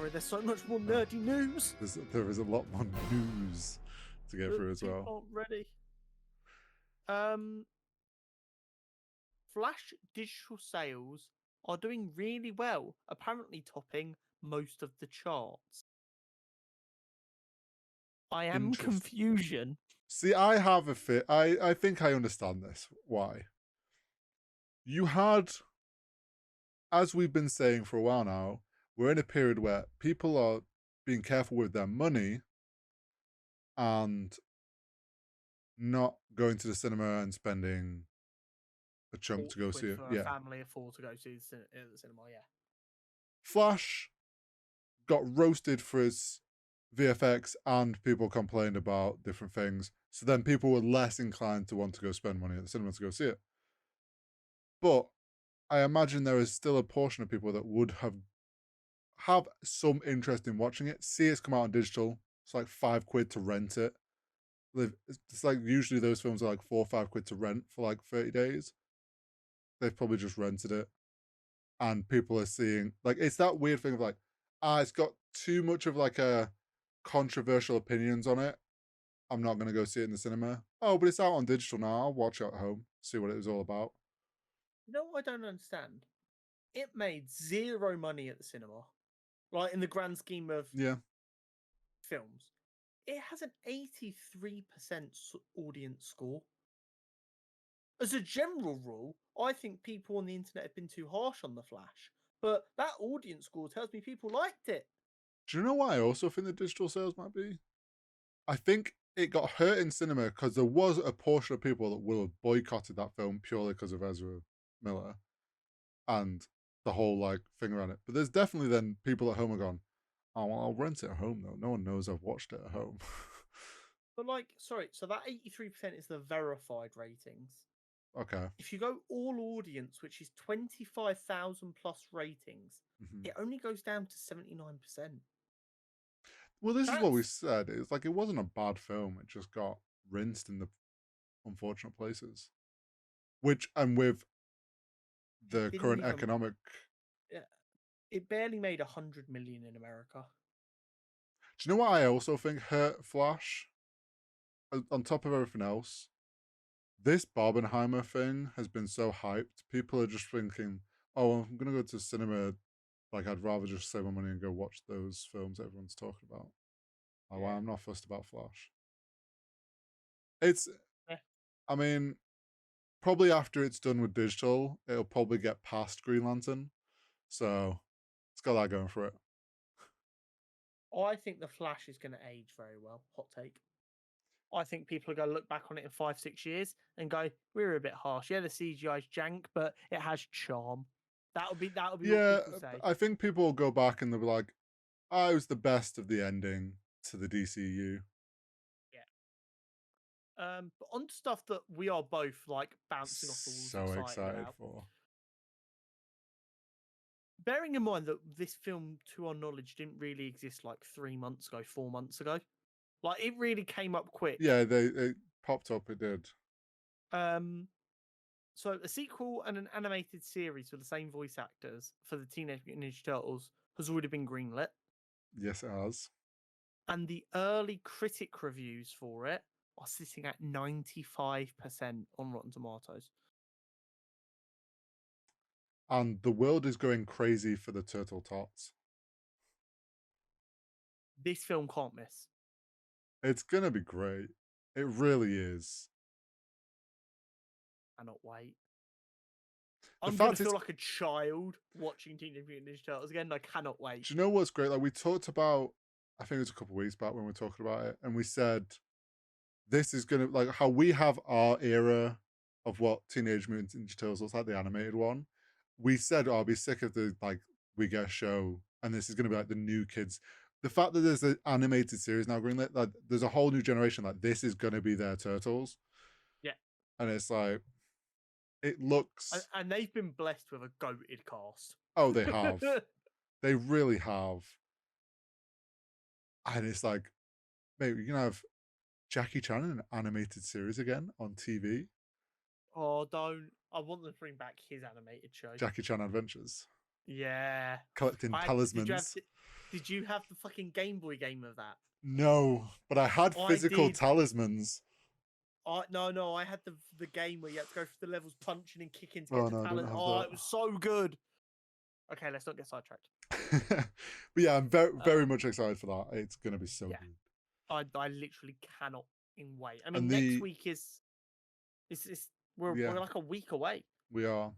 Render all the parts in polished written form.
Sorry, there's so much more nerdy news. There is a lot more news to get through as well. Aren't ready. Flash digital sales are doing really well, apparently topping most of the charts. I am confusion. See, I have a fit. I think I understand this. Why? You had, as we've been saying for a while now, we're in a period where people are being careful with their money and not going to the cinema and spending a chunk to go see it. Yeah, family of 4 to go see the cinema. Yeah. Flash got roasted for its VFX, and people complained about different things. So then people were less inclined to want to go spend money at the cinema to go see it. But I imagine there is still a portion of people that would have some interest in watching it. See it's come out on digital. It's like £5 to rent it. It's like usually those films are like £4 or £5 to rent for like 30 days. They've probably just rented it. And people are seeing, like, it's that weird thing of like, it's got too much of like a controversial opinions on it. I'm not going to go see it in the cinema. Oh, but it's out on digital now. I'll watch it at home, see what it was all about. You know what I don't understand? It made zero money at the cinema. Like, in the grand scheme of films. It has an 83% audience score. As a general rule, I think people on the internet have been too harsh on The Flash. But that audience score tells me people liked it. Do you know why I also think the digital sales might be? I think it got hurt in cinema because there was a portion of people that will have boycotted that film purely because of Ezra Miller and the whole like thing around it. But there's definitely then people at home are gone, oh, well, I'll rent it at home though. No one knows I've watched it at home. But like, sorry, so that 83% is the verified ratings. Okay. If you go all audience, which is 25,000 plus ratings, it only goes down to 79%. Well, this is what we said. It's like it wasn't a bad film. It just got rinsed in the unfortunate places. And with the current economic... It barely made 100 million in America. Do you know what I also think hurt Flash? On top of everything else, this Barbenheimer thing has been so hyped. People are just thinking, oh, I'm going to go to the cinema. Like, I'd rather just save my money and go watch those films everyone's talking about. Oh, I'm not fussed about Flash. I mean, probably after it's done with digital, it'll probably get past Green Lantern. So it's got that going for it. I think The Flash is going to age very well. Hot take. I think people are going to look back on it in 5-6 years and go, "We're a bit harsh. Yeah, the CGI's jank, but it has charm." That'll be what people say. I think people will go back and they'll be like, "Oh, it was the best of the ending to the DCU." Yeah. But on stuff that we are both like bouncing off the walls, so excited for. Bearing in mind that this film, to our knowledge, didn't really exist like 3 months ago, 4 months ago. Like, it really came up quick. Yeah, it popped up, it did. So a sequel and an animated series with the same voice actors for the Teenage Mutant Ninja Turtles has already been greenlit. Yes, it has. And the early critic reviews for it are sitting at 95% on Rotten Tomatoes. And the world is going crazy for the Turtle Tots. This film can't miss. It's going to be great. It really is. I cannot wait. I'm going to feel like a child watching Teenage Mutant Ninja Turtles again. I cannot wait. Do you know what's great? Like, we talked about, I think it was a couple of weeks back when we were talking about it, and we said, this is going to, like, how we have our era of what Teenage Mutant Ninja Turtles looks like, the animated one. We said, oh, I'll be sick of the, like, we get a show, and this is going to be like the new kids. The fact that there's an animated series now greenlit, like, there's a whole new generation, like, this is going to be their Turtles. Yeah. And it's like, it looks... And they've been blessed with a goated cast. Oh, they have. They really have. And it's like, maybe you're going to have Jackie Chan in an animated series again on TV. Oh, don't. I want them to bring back his animated show. Jackie Chan Adventures. Yeah. collecting talismans. Did you have the fucking Game Boy game of that? No, but I had physical talismans. No, I had the game where you had to go through the levels punching and kicking to get Oh, the no, talent. Oh, it was so good. Okay, let's not get sidetracked. But yeah, I'm very much excited for that. It's going to be so good. I literally cannot wait. I mean, next week we're like a week away. We are.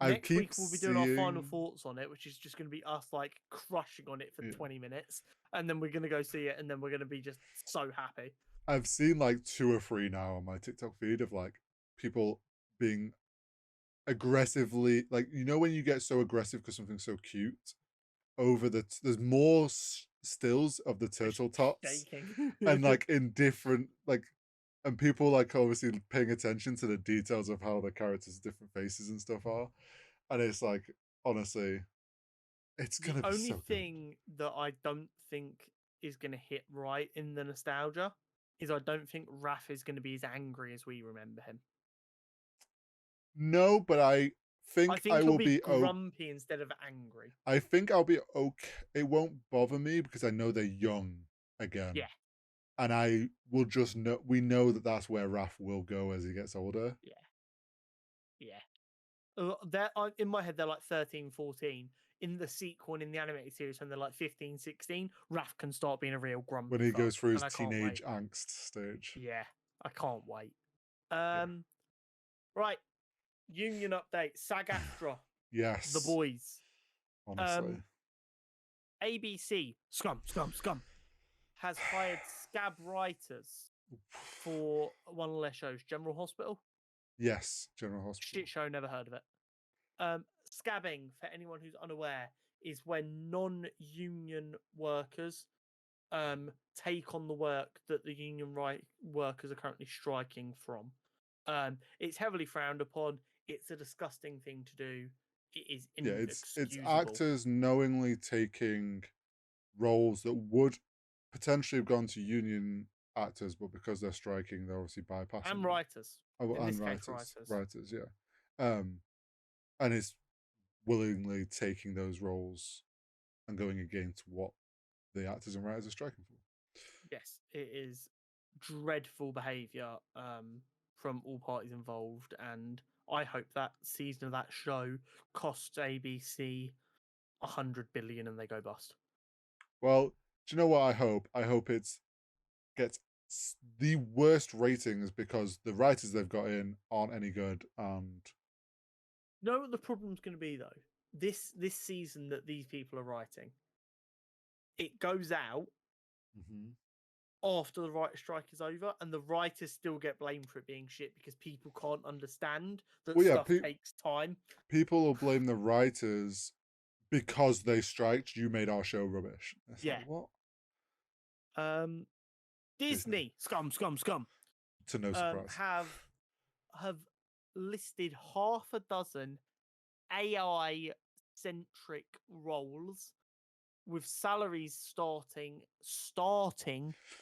Next week we'll be doing our final thoughts on it, which is just going to be us like crushing on it for 20 minutes, and then we're going to go see it, and then we're going to be just so happy. I've seen like 2 or 3 now on my TikTok feed of like people being aggressively, like, you know, when you get so aggressive because something's so cute, there's more stills of the turtle tots and like in different like, and people like obviously paying attention to the details of how the characters' different faces and stuff are, and it's like, honestly, it's gonna be so good. The only thing that I don't think is gonna hit right in the nostalgia is I don't think Raph is gonna be as angry as we remember him. No, but I think I will be grumpy instead of angry. I think I'll be okay. It won't bother me because I know they're young again. Yeah. And I will just know, we know that that's where Raph will go as he gets older. Yeah. In my head, they're like 13, 14. In the sequel and in the animated series, when they're like 15, 16, Raph can start being a real grumpy. When he goes through his teenage angst stage. Yeah, I can't wait. Right. Union update. SAG-AFTRA. Yes. The boys. Honestly. ABC. Scum. Has hired scab writers for one of their shows. General Hospital? Yes, General Hospital. Shit show, never heard of it. Scabbing, for anyone who's unaware, is when non-union workers take on the work that the union workers are currently striking from. It's heavily frowned upon. It's a disgusting thing to do. It is inexcusable. It's actors knowingly taking roles that would potentially have gone to union actors, but because they're striking, they're obviously bypassing. And writers. Oh, and writers, yeah. And it's willingly taking those roles and going against what the actors and writers are striking for. Yes, it is dreadful behaviour from all parties involved, and I hope that season of that show costs ABC 100 billion and they go bust. Well, do you know what I hope? I hope it gets the worst ratings because the writers they've got in aren't any good. And you know what the problem's going to be though? This season that these people are writing, it goes out after the writer strike is over, and the writers still get blamed for it being shit because people can't understand that stuff takes time. People will blame the writers because they striked. You made our show rubbish. It's like, what? Disney. Scum. To no surprise. Have listed half a dozen AI-centric roles with salaries starting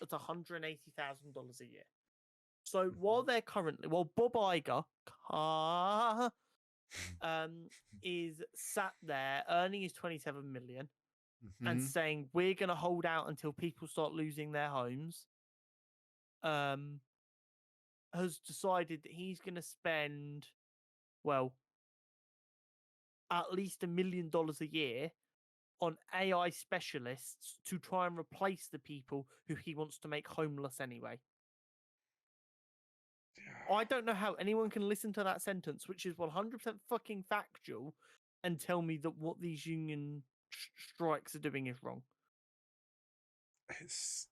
at $180,000 a year. So while Bob Iger is sat there earning his 27 million and saying we're going to hold out until people start losing their homes, has decided that he's going to spend, at least $1 million a year on AI specialists to try and replace the people who he wants to make homeless anyway. I don't know how anyone can listen to that sentence, which is 100% fucking factual, and tell me that what these union strikes are doing is wrong. It's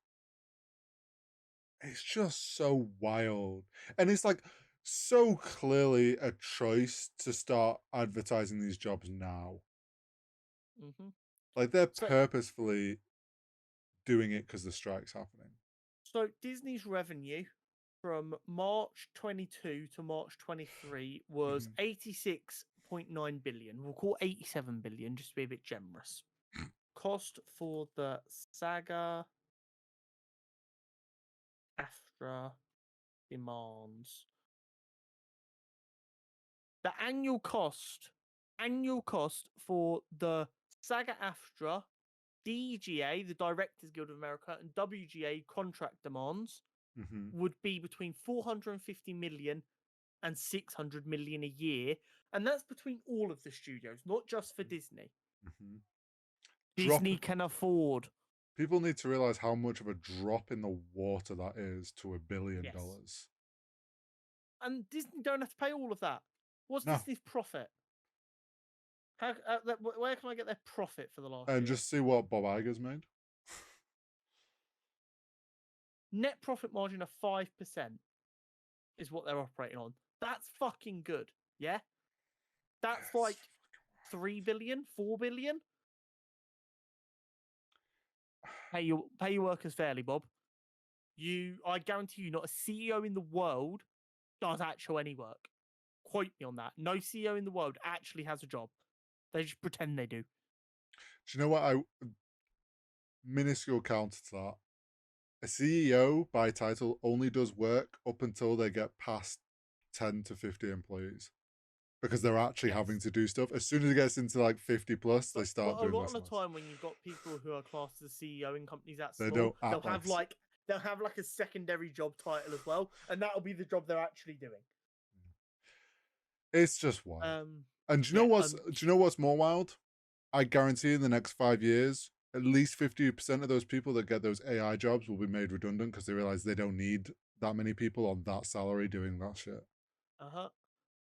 just so wild. And it's like so clearly a choice to start advertising these jobs now. Like they're purposefully doing it because the strike's happening. So Disney's revenue from March 22 to March 23 was 86.9 billion. We'll call 87 billion just to be a bit generous. Cost for the SAG-AFTRA demands. The annual cost annual cost for the SAG-AFTRA, DGA, the Directors Guild of America, and WGA contract demands would be between 450 million and 600 million a year, and that's between all of the studios, not just for Disney. Disney can afford. People need to realize how much of a drop in the water that is to $1 billion. And Disney don't have to pay all of that. What's Disney's profit? How? Where can I get their profit for the last year? And just see what Bob Iger's made. Net profit margin of 5% is what they're operating on. That's fucking good. Yeah? That's like 3 billion, 4 billion. Pay your workers fairly, Bob. I guarantee you, not a CEO in the world does actual any work. Quote me on that. No CEO in the world actually has a job. They just pretend they do. Do you know what? Minuscule counter to that. A CEO by title only does work up until they get past 10 to 50 employees, because they're actually having to do stuff. As soon as it gets into like 50 plus, they start doing less. A lot of the time, when you've got people who are classed as CEO in companies that they small, don't they'll have like a secondary job title as well, and that'll be the job they're actually doing. It's just wild. And do you know what's more wild? I guarantee in the next 5 years, at least 50% of those people that get those AI jobs will be made redundant because they realize they don't need that many people on that salary doing that shit. But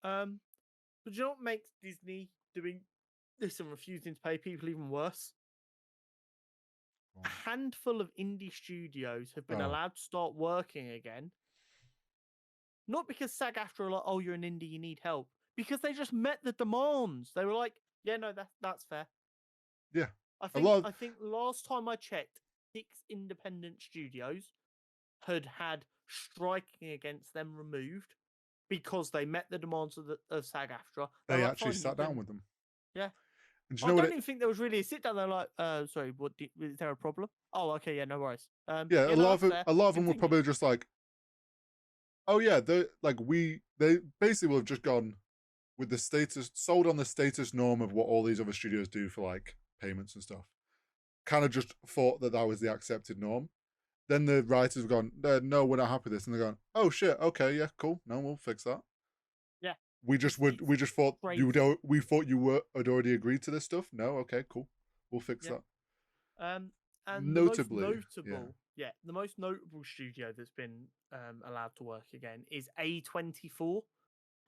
do you know what makes Disney doing this and refusing to pay people even worse? A handful of indie studios have been allowed to start working again. Not because SAG-AFTRA are like, oh, you're an indie, you need help. Because they just met the demands. They were like, yeah, no, that's fair. Yeah. I think last time I checked, 6 independent studios had striking against them removed because they met the demands of SAG-AFTRA. They actually sat down with them. Yeah. And I don't even think there was really a sit down there like, sorry, is there a problem? Oh, okay, yeah, no worries. A lot of them were probably just like, oh yeah, they basically will have just gone with the status, sold on the status norm of what all these other studios do for like payments and stuff. Kind of just thought that was the accepted norm. Then the writers have gone, no, we're not happy with this, and they're going, oh shit, okay, yeah, cool, no, we'll fix that. Yeah, we just thought we thought you had already agreed to this stuff. No, okay, cool, we'll fix that. And notably, the most notable studio that's been allowed to work again is A24.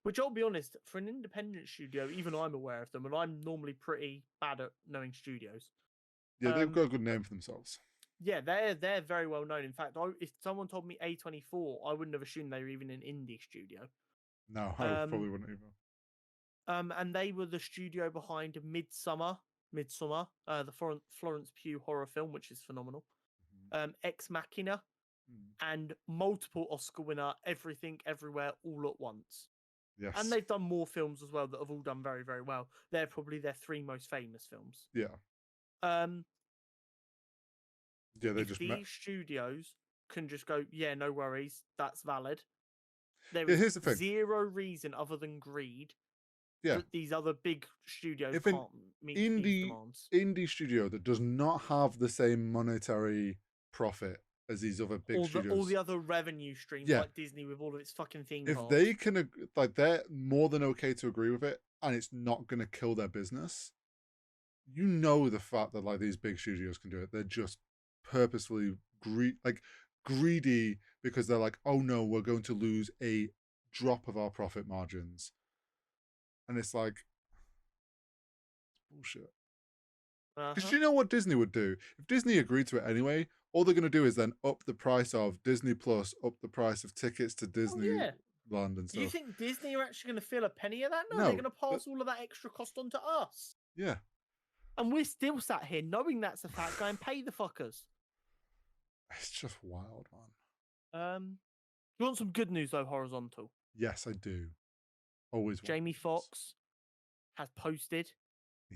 Which, I'll be honest, for an independent studio, even I'm aware of them, and I'm normally pretty bad at knowing studios. Yeah, they've got a good name for themselves. Yeah, they're very well known. In fact, if someone told me A24, I wouldn't have assumed they were even an indie studio. No, I probably wouldn't either. And they were the studio behind Midsommar, the Florence Pugh horror film, which is phenomenal. Ex Machina, and multiple Oscar winner Everything Everywhere All at Once. Yes. And they've done more films as well that have all done very, very well. They're probably their 3 most famous films. Yeah. These studios can just go, yeah, no worries, that's valid. Here's the thing. Zero reason other than greed that these other big studios can't meet these demands. Indie studio that does not have the same monetary profit as these other big studios. All the other revenue streams, like Disney with all of its fucking theme parks. If they can, they're more than okay to agree with it, and it's not going to kill their business. You know the fact that these big studios can do it. They're just purposefully greedy because they're like, oh no, we're going to lose a drop of our profit margins, and it's like, it's bullshit. Because you know what Disney would do? If Disney agreed to it anyway, all they're going to do is then up the price of Disney Plus, up the price of tickets to Disneyland and stuff. You think Disney are actually going to feel a penny of that? No, they're going to pass all of that extra cost on to us. Yeah. And we're still sat here knowing that's a fact, going, pay the fuckers. It's just wild, man. You want some good news, though, Horizontal? Yes, I do. Always. Jamie Foxx has posted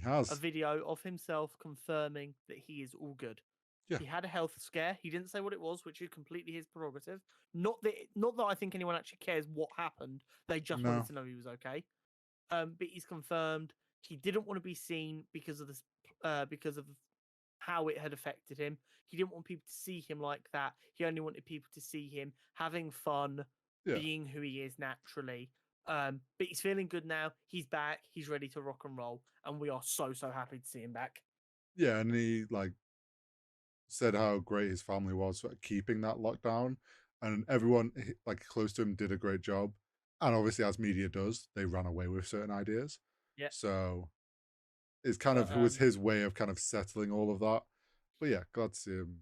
a video of himself confirming that he is all good. Yeah. He had a health scare. He didn't say what it was, which is completely his prerogative. Not that I think anyone actually cares what happened. They just wanted to know he was okay. But he's confirmed He didn't want to be seen because of this, because of how it had affected him. He didn't want people to see him like that. He only wanted people to see him having fun, being who he is naturally. But he's feeling good now. He's back. He's ready to rock and roll, and we are so happy to see him back. Yeah, and he said how great his family was for keeping that lockdown, and everyone close to him did a great job. And obviously, as media does, they ran away with certain ideas. Yeah. So it's kind of was his way of kind of settling all of that. But yeah, glad to see him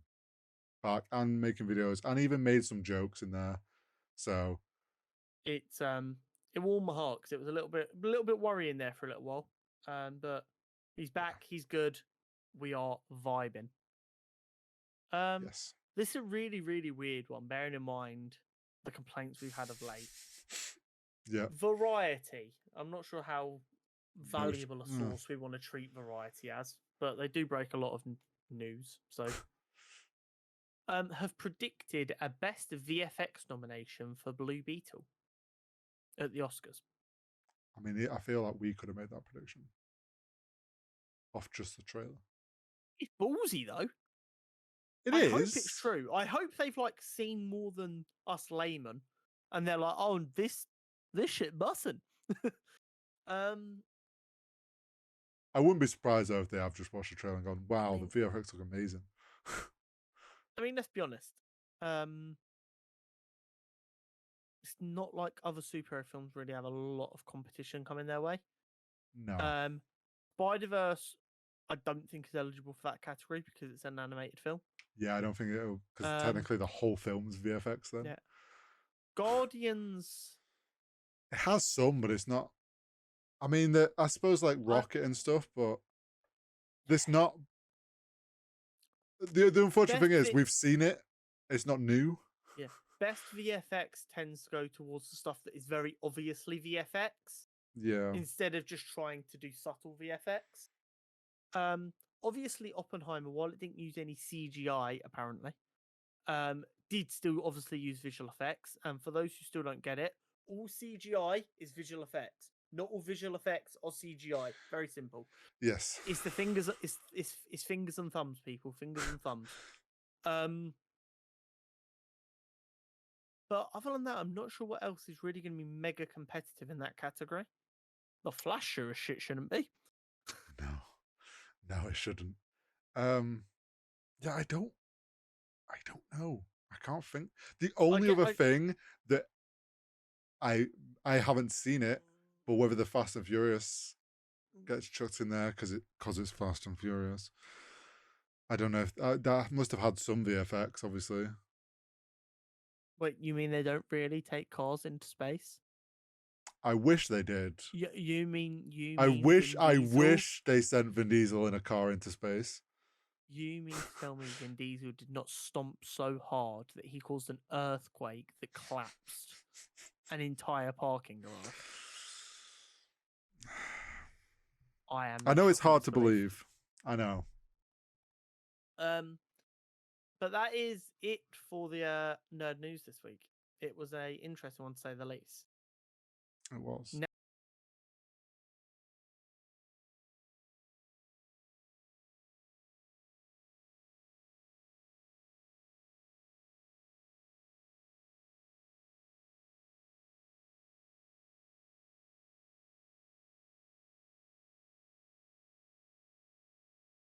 back and making videos, and even made some jokes in there. So it warmed my heart because it was a little bit worrying there for a little while. But he's back. He's good. We are vibing. Yes. This is a really, really weird one, bearing in mind the complaints we've had of late. Yeah. Variety. I'm not sure how valuable a source we want to treat Variety as, but they do break a lot of news. So, have predicted a Best VFX nomination for Blue Beetle at the Oscars. I mean, I feel like we could have made that prediction off just the trailer. It's ballsy, though. I hope it's true. I hope they've seen more than us laymen, and they're like, "Oh, this shit bussin'." I wouldn't be surprised though if they have just watched the trailer and gone, "Wow, the VFX look amazing." I mean, let's be honest. It's not like other superhero films really have a lot of competition coming their way. No. Spider-Verse, I don't think is eligible for that category because it's an animated film. Yeah, I don't think it'll, because technically the whole film's VFX then. Yeah. Guardians. It has some, but it's not. I mean, I suppose Rocket and stuff, but this not. The unfortunate thing is we've seen it. It's not new. Yeah. Best VFX tends to go towards the stuff that is very obviously VFX. Yeah. Instead of just trying to do subtle VFX. Obviously Oppenheimer, while it didn't use any CGI, apparently, did still obviously use visual effects. And for those who still don't get it, all CGI is visual effects. Not all visual effects are CGI. Very simple. Yes. It's the fingers. It's fingers and thumbs, people. Fingers and thumbs. But other than that, I'm not sure what else is really going to be mega competitive in that category. The Flash sure as shit shouldn't be. No, it shouldn't. Yeah, I don't know. I can't think. The only other thing that I haven't seen it, but whether the Fast and Furious gets chucked in there because it's Fast and Furious. I don't know if that must have had some VFX, obviously. Wait, you mean they don't really take cars into space? I wish they did. You mean I wish they sent Vin Diesel in a car into space. You mean to tell me Vin Diesel did not stomp so hard that he caused an earthquake that collapsed an entire parking garage? I know it's hard to believe. I know. But that is it for the nerd news this week. It was a interesting one to say the least. It was.